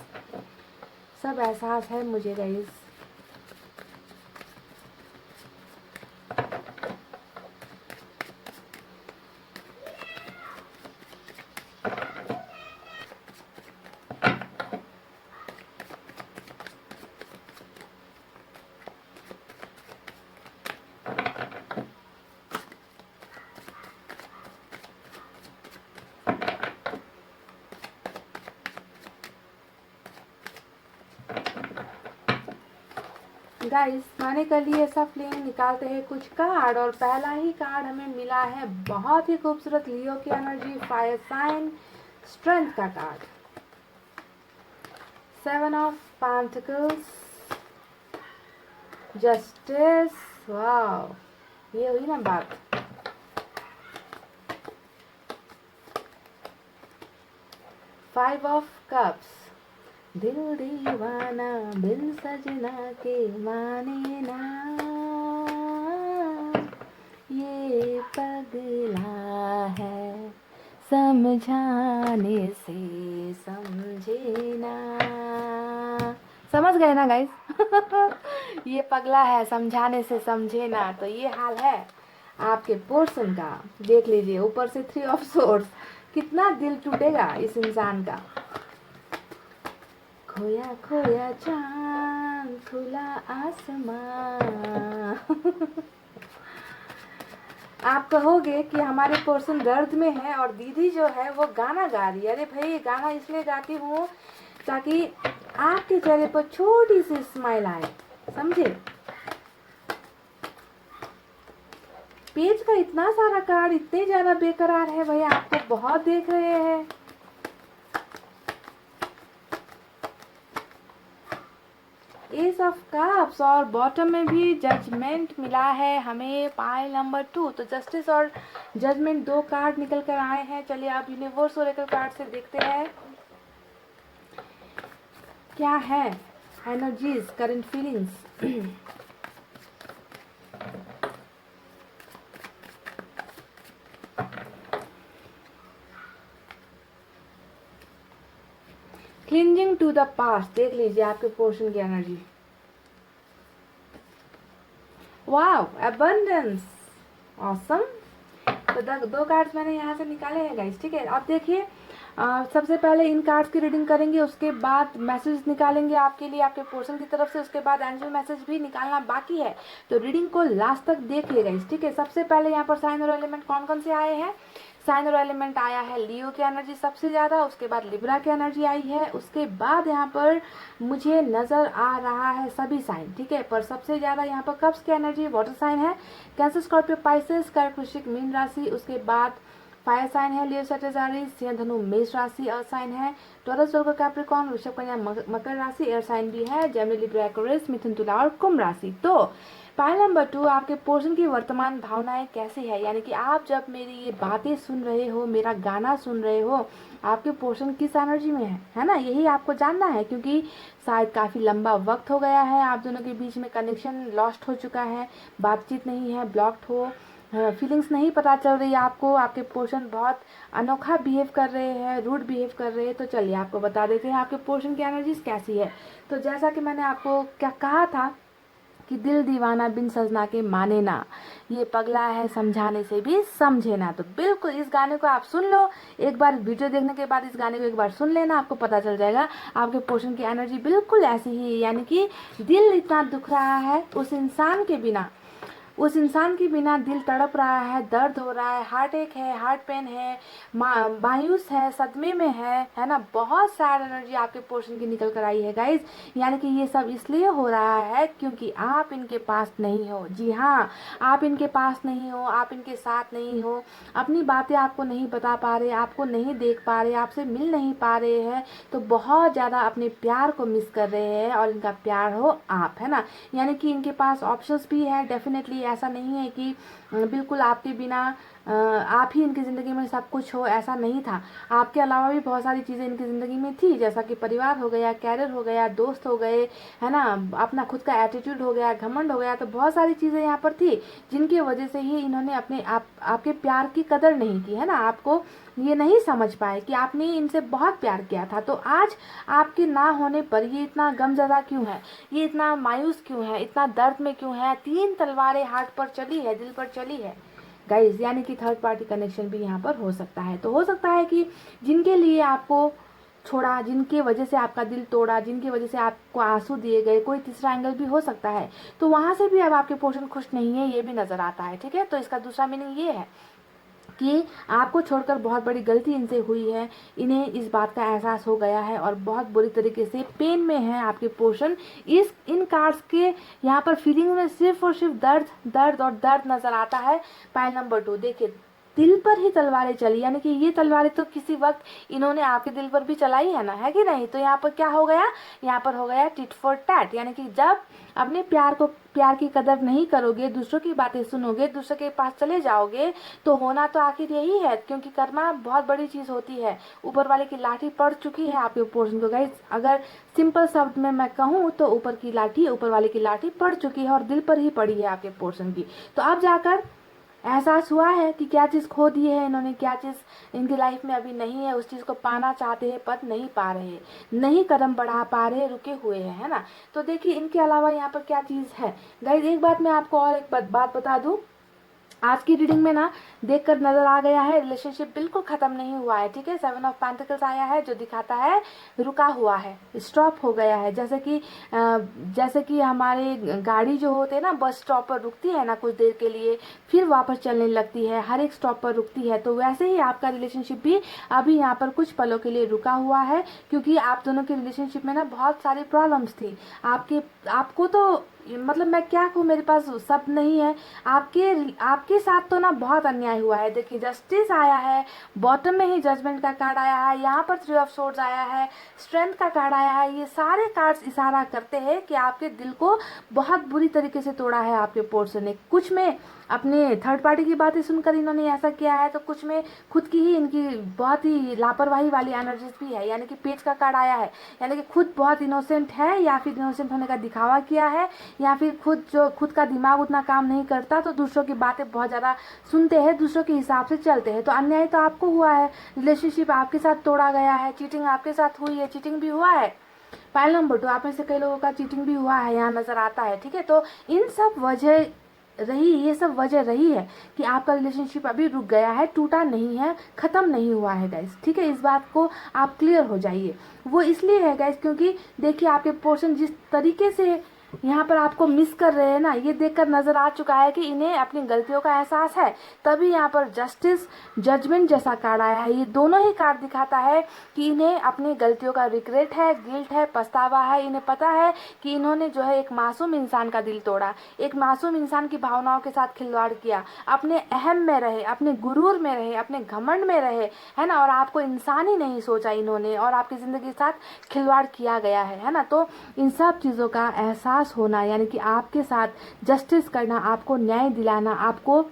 सब एहसास है मुझे गाइस। गाइस मैंने कर लिए सफलिंग, निकालते हैं कुछ कार्ड और पहला ही कार्ड हमें मिला है बहुत ही खूबसूरत लियो की एनर्जी, फायर साइन, स्ट्रेंथ का कार्ड, 7 ऑफ पेंटिकल्स, जस्टिस, वाह ये हुई ना बात। फाइव ऑफ कप्स, दिल दीवाना बिन सजना के माने ना, ये पगला है समझाने से समझे ना। समझ गए ना गाइस? ये पगला है समझाने से समझे ना। तो ये हाल है आपके पोर्शन का। देख लीजिए ऊपर से 3 ऑफ सोर्ड्स, कितना दिल टूटेगा इस इंसान का। खोया खोया चांद खुला आसमां। आप कहोगे कि हमारे पोर्शन दर्द में है और दीदी जो है वो गाना गा रही है। अरे भाई ये गाना इसलिए गाती हूँ ताकि आपके चेहरे पर छोटी सी स्माइल आए, समझे। पेज का इतना सारा कार्ड इतने ज्यादा बेकरार है भैया, आपको बहुत देख रहे हैं। एस ऑफ कप्स और बॉटम में भी जजमेंट मिला है हमें पाइल नंबर 2। तो जस्टिस और जजमेंट 2 कार्ड निकल कर आए हैं। चलिए आप यूनिवर्स ओरेकल कार्ड से देखते हैं क्या है energies, current feelings. Clinging to the past, देख लीजिए आपके पोर्शन की एनर्जी। वाव, अबंडेंस, ऑसम। तो 2 कार्ड्स मैंने यहाँ से निकाले हैं गाइस, ठीक है। अब देखिए सबसे पहले इन कार्ड्स की रीडिंग करेंगे, उसके बाद मैसेज निकालेंगे आपके लिए आपके पोर्शन की तरफ से, उसके बाद एंजल मैसेज भी निकालना बाकी है। तो रीडिंग को लास्ट तक देखिए गाइस, ठीक है। सबसे पहले यहाँ पर साइन और एलिमेंट कौन कौन से आए हैं। साइन और एलिमेंट आया है लियो की एनर्जी सबसे ज़्यादा, उसके बाद लिब्रा की एनर्जी आई है, उसके बाद यहाँ पर मुझे नज़र आ रहा है सभी साइन, ठीक है। पर सबसे ज़्यादा यहाँ पर कप्स की एनर्जी वाटर साइन है, कैंसर, स्कॉर्पियो, पाइसेस, कर्क, वृश्चिक, मीन राशि। उसके बाद फायर साइन है लियो, सैजिटेरियस, सिंह, धनु, मेष राशि। अर्थ साइन है टॉरस, वर्गो, कैप्रिकॉर्न, वृषभ, कन्या, मकर राशि। एयर साइन भी है जेमिनी, लिब्रा, एक्वेरियस, मिथुन, तुला और कुंभ राशि। तो पाइल नंबर 2 आपके पोर्शन की वर्तमान भावनाएं कैसी है, यानी कि आप जब मेरी ये बातें सुन रहे हो, मेरा गाना सुन रहे हो, आपके पोर्शन किस एनर्जी में है ना, यही आपको जानना है। क्योंकि शायद काफ़ी लंबा वक्त हो गया है, आप दोनों के बीच में कनेक्शन लॉस्ट हो चुका है, बातचीत नहीं है, ब्लॉक्ड हो, फीलिंग्स नहीं पता चल रही है आपको, आपके पोर्शन बहुत अनोखा बिहेव कर रहे हैं, रूड बिहेव कर रहे हैं। तो चलिए आपको बता देते हैं आपके पोर्शन की एनर्जीज कैसी है। तो जैसा कि मैंने आपको क्या कहा था कि दिल दीवाना बिन सजना के माने ना, ये पगला है समझाने से भी समझे ना। तो बिल्कुल इस गाने को आप सुन लो, एक बार वीडियो देखने के बाद इस गाने को एक बार सुन लेना, आपको पता चल जाएगा आपके पोर्शन की एनर्जी बिल्कुल ऐसी ही है। यानी कि दिल इतना दुख रहा है उस इंसान के बिना, उस इंसान के बिना दिल तड़प रहा है, दर्द हो रहा है, हार्ट एक है, हार्ट पेन है, मायूस है, सदमे में है ना। बहुत सैड एनर्जी आपके पोर्शन की निकल कर आई है गाइज। यानी कि ये सब इसलिए हो रहा है क्योंकि आप इनके पास नहीं हो। जी हाँ, आप इनके पास नहीं हो, आप इनके साथ नहीं हो, अपनी बातें आपको नहीं बता पा रहे, आपको नहीं देख पा रहे, आपसे मिल नहीं पा रहे हैं। तो बहुत ज़्यादा अपने प्यार को मिस कर रहे हैं और इनका प्यार हो आप, है ना। यानी कि इनके पास ऑप्शंस भी है डेफिनेटली, ऐसा नहीं है कि बिल्कुल आपके बिना आप ही इनकी ज़िंदगी में सब कुछ हो, ऐसा नहीं था। आपके अलावा भी बहुत सारी चीज़ें इनकी ज़िंदगी में थी, जैसा कि परिवार हो गया, कैरियर हो गया, दोस्त हो गए, है ना, अपना खुद का एटीट्यूड हो गया, घमंड हो गया। तो बहुत सारी चीज़ें यहाँ पर थी जिनकी वजह से ही इन्होंने अपने आपके प्यार की कदर नहीं की, है ना। आपको ये नहीं समझ पाए कि आपने इनसे बहुत प्यार किया था। तो आज आपके ना होने पर ये इतना गमज़दा क्यों है, ये इतना मायूस क्यों है, इतना दर्द में क्यों है। 3 तलवारें हार्ट पर चली है, दिल पर चली है गाइज। यानी कि थर्ड पार्टी कनेक्शन भी यहाँ पर हो सकता है। तो हो सकता है कि जिनके लिए आपको छोड़ा, जिनकी वजह से आपका दिल तोड़ा, जिनकी वजह से आपको आंसू दिए गए, कोई तीसरा एंगल भी हो सकता है। तो वहाँ से भी अब आपके पोर्शन खुश नहीं है, ये भी नज़र आता है, ठीक है। तो इसका दूसरा मीनिंग ये है कि आपको छोड़कर बहुत बड़ी गलती इनसे हुई है, इन्हें इस बात का एहसास हो गया है और बहुत बुरी तरीके से पेन में है आपके पोर्शन। इन कार्ड्स के यहाँ पर फीलिंग में सिर्फ और सिर्फ दर्द दर्द और दर्द नजर आता है। पाइल नंबर 2 देखिए, दिल पर ही तलवारें चली, यानी कि ये तलवारें तो किसी वक्त इन्होंने आपके दिल पर भी चलाई है ना, है कि नहीं। तो यहाँ पर क्या हो गया, यहाँ पर हो गया टिट फॉर टैट, यानी कि जब अपने प्यार की कदर नहीं करोगे, दूसरों की बातें सुनोगे, दूसरों के पास चले जाओगे, तो होना तो आखिर यही है, क्योंकि कर्मा बहुत बड़ी चीज होती है। ऊपर वाले की लाठी पड़ चुकी है आपके पोर्शन को गाइस। अगर सिंपल शब्द में मैं कहूँ तो ऊपर वाले की लाठी पड़ चुकी है और दिल पर ही पड़ी है आपके पोर्शन की। तो अब जाकर एहसास हुआ है कि क्या चीज़ खो दी है इन्होंने, क्या चीज़ इनकी लाइफ में अभी नहीं है, उस चीज़ को पाना चाहते हैं पर नहीं पा रहे, नहीं कदम बढ़ा पा रहे, रुके हुए हैं, है ना। तो देखिए इनके अलावा यहाँ पर क्या चीज़ है गाइस। एक बात मैं आपको और एक बात बता दूं, आज की रीडिंग में ना देखकर नजर आ गया है रिलेशनशिप बिल्कुल खत्म नहीं हुआ है, ठीक है। 7 ऑफ पेंटिकल्स आया है जो दिखाता है रुका हुआ है, स्टॉप हो गया है। जैसे कि हमारे गाड़ी जो होते हैं ना, बस स्टॉप पर रुकती है ना कुछ देर के लिए, फिर वापस चलने लगती है, हर एक स्टॉप पर रुकती है। तो वैसे ही आपका रिलेशनशिप भी अभी यहाँ पर कुछ पलों के लिए रुका हुआ है, क्योंकि आप दोनों के रिलेशनशिप में ना बहुत सारी प्रॉब्लम्स थी। आपको तो मतलब मैं क्या कहूँ, मेरे पास शब्द नहीं है। आपके साथ तो ना बहुत अन्याय हुआ है। देखिए जस्टिस आया है, बॉटम में ही जजमेंट का कार्ड आया है, यहाँ पर 3 ऑफ सोर्ड्स आया है, स्ट्रेंथ का कार्ड आया है। ये सारे कार्ड्स इशारा करते हैं कि आपके दिल को बहुत बुरी तरीके से तोड़ा है आपके पोर्शन ने। कुछ में अपने थर्ड पार्टी की बातें सुनकर इन्होंने ऐसा किया है, तो कुछ में खुद की ही इनकी बहुत ही लापरवाही वाली एनर्जीज भी है, यानी कि पेज का कार्ड आया है, यानी कि खुद बहुत इनोसेंट है या फिर इनोसेंट होने का दिखावा किया है, या फिर खुद का दिमाग उतना काम नहीं करता, तो दूसरों की बातें बहुत ज़्यादा सुनते हैं, दूसरों के हिसाब से चलते हैं। तो अन्याय तो आपको हुआ है, रिलेशनशिप आपके साथ तोड़ा गया है, चीटिंग आपके साथ हुई है, चीटिंग भी हुआ है। पाइल नंबर 2 आप में से कई लोगों का चीटिंग भी हुआ है, यहाँ नजर आता है, ठीक है। तो ये सब वजह रही है कि आपका रिलेशनशिप अभी रुक गया है, टूटा नहीं है, खत्म नहीं हुआ है गाइस, ठीक है। इस बात को आप क्लियर हो जाइए। वो इसलिए है गाइस क्योंकि देखिए आपके पोर्शन जिस तरीके से यहाँ पर आपको मिस कर रहे हैं ना, ये देखकर नजर आ चुका है कि इन्हें अपनी गलतियों का एहसास है, तभी यहाँ पर जस्टिस जजमेंट जैसा कार्ड आया है। ये दोनों ही कार्ड दिखाता है कि इन्हें अपनी गलतियों का रिग्रेट है, गिल्ट है, पछतावा है। इन्हें पता है कि इन्होंने जो है एक मासूम इंसान का दिल तोड़ा, एक मासूम इंसान की भावनाओं के साथ खिलवाड़ किया, अपने अहम में रहे, अपने गुरूर में रहे, अपने घमंड में रहे, है ना, और आपको इंसान ही नहीं सोचा इन्होंने, और आपकी जिंदगी के साथ खिलवाड़ किया गया है ना। तो इन सब चीज़ों का एहसास होना, यानी कि आपके साथ जस्टिस करना, आपको न्याय दिलाना, आपको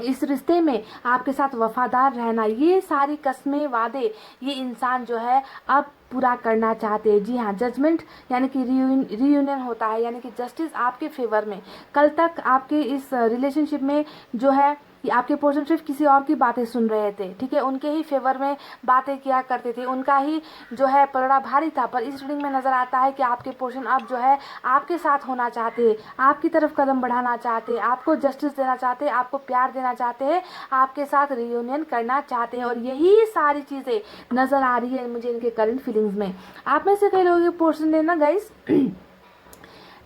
इस रिश्ते में आपके साथ वफादार रहना, ये सारी कस्में वादे ये इंसान जो है अब पूरा करना चाहते हैं। जी हाँ, जजमेंट यानी कि रियूनियन होता है, यानी कि जस्टिस आपके फेवर में। कल तक आपके इस रिलेशनशिप में जो है कि आपके पोर्शन सिर्फ किसी और की बातें सुन रहे थे, ठीक है, उनके ही फेवर में बातें किया करते थे, उनका ही जो है पलड़ा भारी था। पर इस रीडिंग में नजर आता है कि आपके पोर्शन अब जो है आपके साथ होना चाहते हैं, आपकी तरफ कदम बढ़ाना चाहते हैं, आपको जस्टिस देना चाहते हैं, आपको प्यार देना चाहते हैं, आपके साथ रियूनियन करना चाहते हैं। और यही सारी चीज़ें नजर आ रही है मुझे इनके करंट फीलिंग्स में। आप में से कई लोगों के पोर्शन ने ना गाइस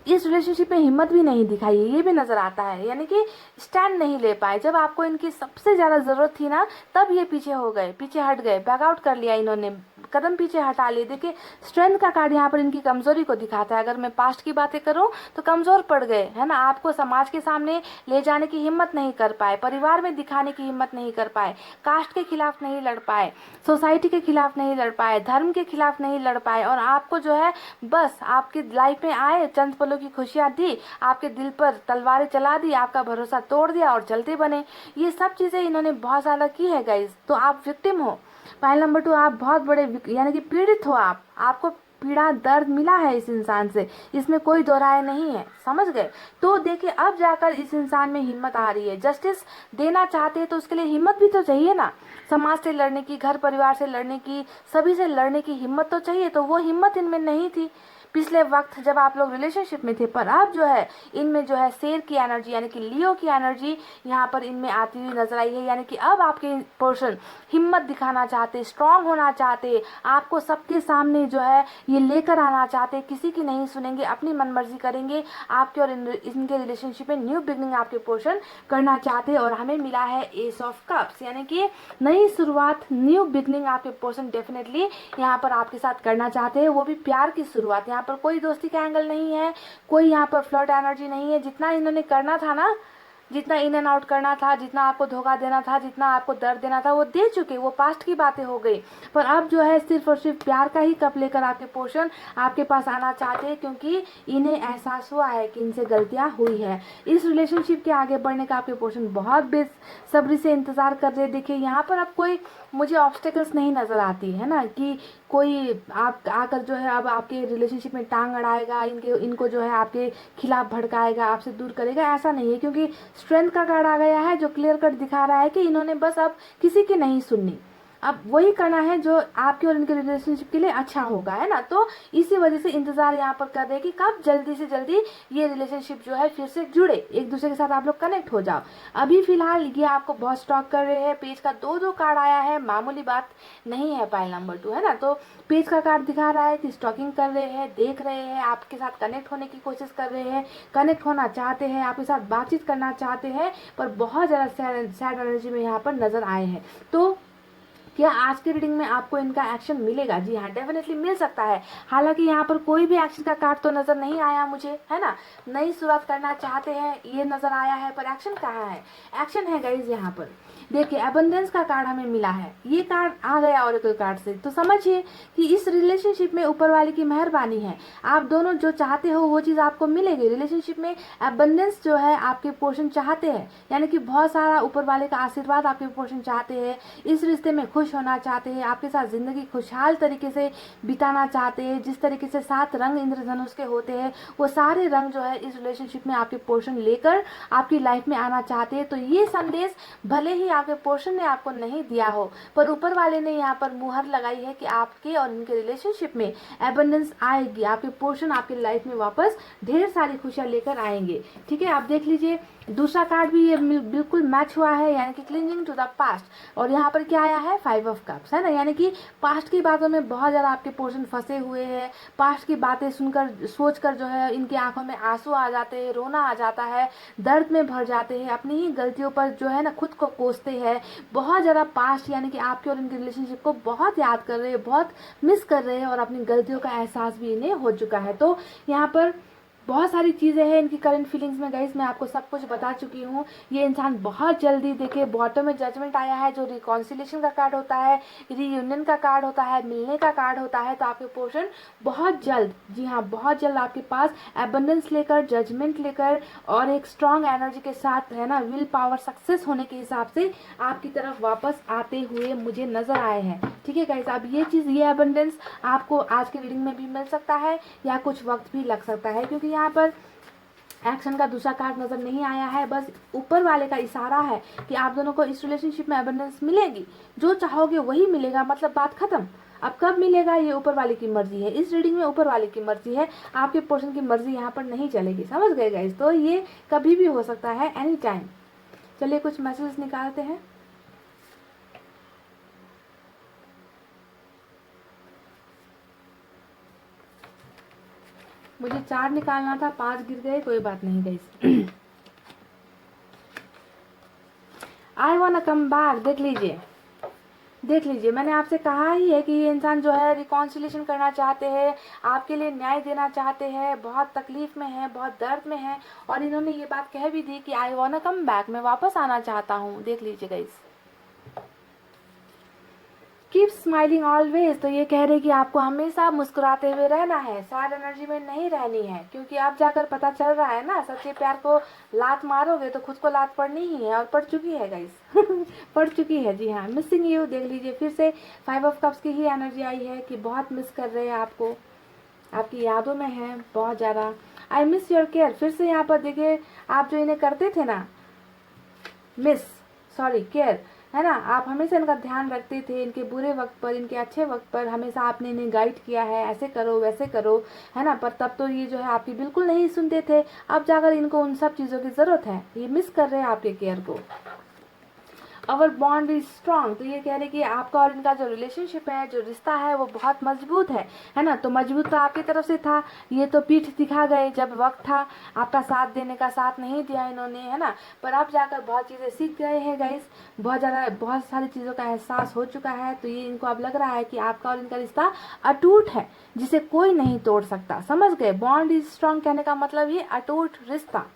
इस रिलेशनशिप में हिम्मत भी नहीं दिखाई, ये भी नजर आता है, यानी कि स्टैंड नहीं ले पाए। जब आपको इनकी सबसे ज्यादा जरूरत थी ना, तब ये पीछे हो गए, पीछे हट गए, बैकआउट कर लिया इन्होंने, कदम पीछे हटा लिए। देखिए स्ट्रेंथ का कार्ड यहाँ पर इनकी कमजोरी को दिखाता है। अगर मैं पास्ट की बातें करूँ तो कमजोर पड़ गए, है ना, आपको समाज के सामने ले जाने की हिम्मत नहीं कर पाए, परिवार में दिखाने की हिम्मत नहीं कर पाए, कास्ट के खिलाफ नहीं लड़ पाए, सोसाइटी के खिलाफ नहीं लड़ पाए, धर्म के खिलाफ नहीं लड़ पाए, और आपको जो है बस आपकी लाइफ में आए, चंद पलों की खुशियां दी, आपके दिल पर तलवारें चला दी, आपका भरोसा तोड़ दिया और चलते बने। ये सब चीजें इन्होंने बहुत ज्यादा की है गाइज। तो आप विक्टिम हो। पाइल नंबर 2 आप बहुत बड़े यानी कि पीड़ित हो, आपको पीड़ा दर्द मिला है इस इंसान से, इसमें कोई दो राय नहीं है, समझ गए। तो देखिए अब जाकर इस इंसान में हिम्मत आ रही है, जस्टिस देना चाहते हैं तो उसके लिए हिम्मत भी तो चाहिए ना, समाज से लड़ने की, घर परिवार से लड़ने की, सभी से लड़ने की हिम्मत तो चाहिए। तो वो हिम्मत इनमें नहीं थी। पिछले वक्त जब आप लोग रिलेशनशिप में थे, पर अब जो है इनमें जो है शेर की एनर्जी यानी कि लियो की एनर्जी यहाँ पर इनमें आती हुई नजर आई है। यानी कि अब आपके पर्सन हिम्मत दिखाना चाहते, स्ट्रांग होना चाहते, आपको सबके सामने जो है ये लेकर आना चाहते, किसी की नहीं सुनेंगे, अपनी मनमर्जी करेंगे। आपके और इनके रिलेशनशिप में न्यू बिगनिंग आपके पर्सन करना चाहते हैं। और हमें मिला है एस ऑफ कप्स, यानी कि नई शुरुआत, न्यू बिगनिंग आपके पर्सन डेफिनेटली यहाँ पर आपके साथ करना चाहते हैं, वो भी प्यार की शुरुआत। यहाँ पर कोई दोस्ती का एंगल नहीं है, कोई यहाँ पर फ्लर्ट एनर्जी नहीं है। जितना इन्होंने करना था ना, जितना इन एंड आउट करना था, जितना आपको धोखा देना था, जितना आपको दर्द देना था, वो दे चुके, वो पास्ट की बातें हो गई। पर अब जो है सिर्फ और सिर्फ प्यार का ही कप लेकर आपके पर्सन आपके पास आना चाहते हैं, क्योंकि इन्हें एहसास हुआ है कि इनसे गलतियां हुई है। इस रिलेशनशिप के आगे बढ़ने का आपके पर्सन बहुत बेसब्री से इंतजार कर रहे हैं। देखिए यहाँ पर अब कोई मुझे ऑब्स्टेकल्स नहीं नजर आती है ना, कि कोई आप आकर जो है अब आपके रिलेशनशिप में टांग अड़ाएगा, इनको जो है आपके खिलाफ भड़काएगा, आपसे दूर करेगा, ऐसा नहीं है। क्योंकि स्ट्रेंथ का कार्ड आ गया है जो क्लियर कट दिखा रहा है कि इन्होंने बस अब किसी की नहीं सुननी, अब वही करना है जो आपके और इनके रिलेशनशिप के लिए अच्छा होगा, है ना। तो इसी वजह से इंतजार यहाँ पर कर रहे हैं कि कब जल्दी से जल्दी ये रिलेशनशिप जो है फिर से जुड़े, एक दूसरे के साथ आप लोग कनेक्ट हो जाओ। अभी फिलहाल ये आपको बहुत स्टॉक कर रहे हैं। पेज का दो कार्ड आया है, मामूली बात नहीं है पाइल नंबर 2, है ना। तो पेज का कार्ड दिखा रहा है कि स्टॉकिंग कर रहे हैं, देख रहे हैं, आपके साथ कनेक्ट होने की कोशिश कर रहे हैं, कनेक्ट होना चाहते हैं, आपके साथ बातचीत करना चाहते हैं, पर बहुत ज़्यादा सैड एनर्जी में यहाँ पर नजर आए हैं। तो क्या आज के रीडिंग में आपको इनका एक्शन मिलेगा? जी हाँ, डेफिनेटली मिल सकता है। हालांकि यहाँ पर कोई भी एक्शन का कार्ड तो नजर नहीं आया मुझे, है ना। नई शुरुआत करना चाहते हैं ये नजर आया है, पर एक्शन कहाँ है? एक्शन है गाइज यहाँ पर। देखिए अबंडेंस का कार्ड हमें मिला है, ये कार्ड आ गया ऑरेकल कार्ड से। तो समझिए कि इस रिलेशनशिप में ऊपर वाले की मेहरबानी है, आप दोनों जो चाहते हो वो चीज़ आपको मिलेगी। रिलेशनशिप में अबंडेंस जो है आपके पोर्शन चाहते हैं, यानी कि बहुत सारा ऊपर वाले का आशीर्वाद आपके पोर्शन चाहते हैं, इस रिश्ते में खुश होना चाहते हैं, आपके साथ जिंदगी खुशहाल तरीके से बिताना चाहते हैं। जिस तरीके से 7 रंग इंद्रधनुष के होते हैं, वो सारे रंग जो है इस रिलेशनशिप में आपके पोर्शन लेकर आपकी लाइफ में आना चाहते हैं। तो ये संदेश भले ही आपके पोर्शन ने आपको नहीं दिया हो, पर ऊपर वाले ने यहाँ पर मुहर लगाई है कि आपके और इनके रिलेशनशिप में एबंडेंस आएगी, आपके पोर्शन आपकी लाइफ में वापस ढेर सारी खुशियां लेकर आएंगे। ठीक है, आप देख लीजिए दूसरा कार्ड भी ये बिल्कुल मैच हुआ है, यानी कि क्लिंजिंग टू द पास्ट। और यहाँ पर क्या आया है? 5 ऑफ कप्स, है ना। यानी कि पास्ट की बातों में बहुत ज़्यादा आपके पोर्शन फंसे हुए हैं, पास्ट की बातें सुनकर सोचकर जो है इनकी आंखों में आंसू आ जाते हैं, रोना आ जाता है, दर्द में भर जाते हैं, अपनी ही गलतियों पर जो है ना खुद को कोसते हैं। बहुत ज़्यादा पास्ट यानी कि आपके और इनके रिलेशनशिप को बहुत याद कर रहे हैं, बहुत मिस कर रहे हैं, और अपनी गलतियों का एहसास भी इन्हें हो चुका है। तो यहाँ पर बहुत सारी चीज़ें हैं इनकी करंट फीलिंग्स में गाइस, मैं आपको सब कुछ बता चुकी हूँ। ये इंसान बहुत जल्दी, देखिए बॉटम में जजमेंट आया है जो रिकॉन्सिलेशन का कार्ड होता है, रीयूनियन का कार्ड होता है, मिलने का कार्ड होता है। तो आपके पोर्शन बहुत जल्द, जी हाँ बहुत जल्द आपके पास एबंडेंस लेकर, जजमेंट लेकर और एक स्ट्रॉन्ग एनर्जी के साथ, है ना, विल पावर सक्सेस होने के हिसाब से आपकी तरफ वापस आते हुए मुझे नजर आए हैं। ठीक है गाइस, अब ये चीज़, ये एबंडेंस आपको आज के रीडिंग में भी मिल सकता है या कुछ वक्त भी लग सकता है, क्योंकि यहाँ पर एक्शन का दूसरा कार्ड नजर नहीं आया है। बस ऊपर वाले का इशारा है कि आप दोनों को इस रिलेशनशिप में एबंडेंस मिलेगी, जो चाहोगे वही मिलेगा, मतलब बात खत्म। अब कब मिलेगा ये ऊपर वाले की मर्जी है। इस रीडिंग में ऊपर वाले की मर्जी है, आपके पर्सन की मर्जी यहाँ पर नहीं चलेगी, समझ गए गाइस। तो ये कभी भी हो सकता है, एनी टाइम। चलिए कुछ मैसेज निकालते हैं। मुझे 4 निकालना था, 5 गिर गए, कोई बात नहीं guys. I want to come back. देख लीजिए मैंने आपसे कहा ही है कि ये इंसान जो है रिकॉन्सिलेशन करना चाहते हैं, आपके लिए न्याय देना चाहते हैं, बहुत तकलीफ में है, बहुत दर्द में है, और इन्होंने ये बात कह भी दी कि I want to come back, मैं वापस आना चाहता हूँ। देख लीजिए गाइस, कीप स्माइलिंग ऑलवेज। तो ये कह रहे कि आपको हमेशा मुस्कुराते हुए रहना है, सैड एनर्जी में नहीं रहनी है, क्योंकि अब जाकर पता चल रहा है ना, सच्चे प्यार को लात मारोगे तो खुद को लात पड़नी ही है, और पड़ चुकी है गाइस। पड़ चुकी है, जी हाँ। मिसिंग यू, देख लीजिए फिर से 5 ऑफ कप्स की ही एनर्जी आई है कि बहुत मिस कर रहे हैं आपको, आपकी यादों में है बहुत ज़्यादा। आई मिस योर केयर, फिर से यहाँ पर देखिए आप जो इन्हें करते थे ना, केयर, है ना। आप हमेशा इनका ध्यान रखते थे, इनके बुरे वक्त पर, इनके अच्छे वक्त पर हमेशा आपने इन्हें गाइड किया है, ऐसे करो वैसे करो, है ना। पर तब तो ये जो है आपकी बिल्कुल नहीं सुनते थे। अब जाकर इनको उन सब चीज़ों की ज़रूरत है, ये मिस कर रहे हैं आपके केयर को। अवर बॉन्ड इज स्ट्रांग, तो ये कह रहे कि आपका और इनका जो रिलेशनशिप है, जो रिश्ता है, वो बहुत मजबूत है ना। तो मजबूत तो आपकी तरफ से था, ये तो पीठ दिखा गए जब वक्त था आपका साथ देने का, साथ नहीं दिया इन्होंने, है ना। पर अब जाकर बहुत चीज़ें सीख गए हैं गाइस, बहुत सारी चीज़ों का एहसास हो चुका है। तो ये इनको अब लग रहा है कि आपका और इनका रिश्ता अटूट है, जिसे कोई नहीं तोड़ सकता। समझ गए, बॉन्ड इज स्ट्रांग कहने का मतलब ये अटूट रिश्ता।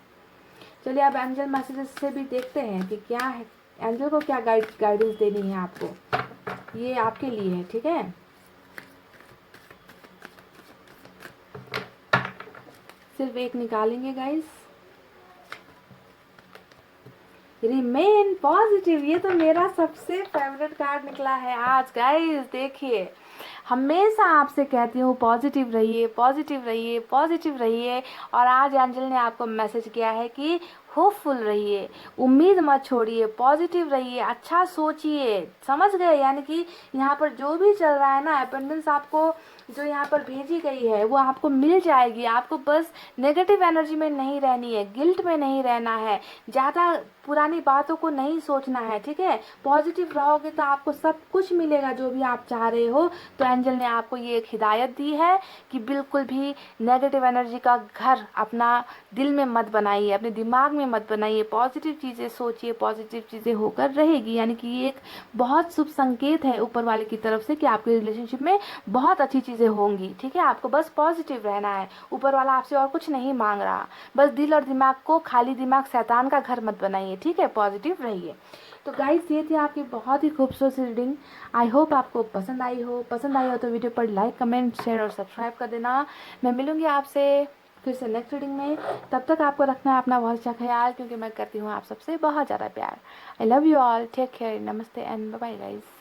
चलिए अब एंजल मैसेजेस से भी देखते हैं कि क्या है, एंजल को क्या गाइडेंस देनी है आपको, ये आपके लिए है, ठीक है। सिर्फ एक निकालेंगे गाइस। रिमेन पॉजिटिव, ये तो मेरा सबसे फेवरेट कार्ड निकला है आज गाइस। देखिए, हमेशा आपसे कहती हूँ पॉजिटिव रहिए, पॉजिटिव रहिए, पॉजिटिव रहिए। और आज एंजल ने आपको मैसेज किया है कि होपफुल रहिए, उम्मीद मत छोड़िए, पॉजिटिव रहिए, अच्छा सोचिए। समझ गए, यानी कि यहाँ पर जो भी चल रहा है ना, अबंडेंस आपको जो यहाँ पर भेजी गई है वो आपको मिल जाएगी। आपको बस नेगेटिव एनर्जी में नहीं रहनी है, गिल्ट में नहीं रहना है, ज़्यादा पुरानी बातों को नहीं सोचना है, ठीक है। पॉजिटिव रहोगे तो आपको सब कुछ मिलेगा जो भी आप चाह रहे हो। तो एंजल ने आपको ये एक हिदायत दी है कि बिल्कुल भी नेगेटिव एनर्जी का घर अपना दिल में मत बनाइए, अपने दिमाग में मत बनाइए, पॉजिटिव चीज़ें सोचिए, पॉजिटिव चीज़ें होकर रहेगी। यानी कि ये एक बहुत शुभ संकेत है ऊपर वाले की तरफ से कि आपके रिलेशनशिप में बहुत अच्छी चीज़ें होंगी, ठीक है। आपको बस पॉजिटिव रहना है, ऊपर वाला आपसे और कुछ नहीं मांग रहा। बस दिल और दिमाग को, खाली दिमाग शैतान का घर मत बनाइए, ठीक है, पॉजिटिव रहिए। तो गाइस, ये थी आपकी बहुत ही खूबसूरत रीडिंग। आई होप आपको पसंद आई हो। पसंद आई हो तो वीडियो पर लाइक, कमेंट, शेयर और सब्सक्राइब कर देना। मैं मिलूंगी आपसे फिर से नेक्स्ट रीडिंग में। तब तक आपको रखना है अपना बहुत अच्छा ख्याल, क्योंकि मैं करती हूँ आप सबसे बहुत ज़्यादा प्यार। I love you all, take care, नमस्ते एंड बाय बाय गाइस।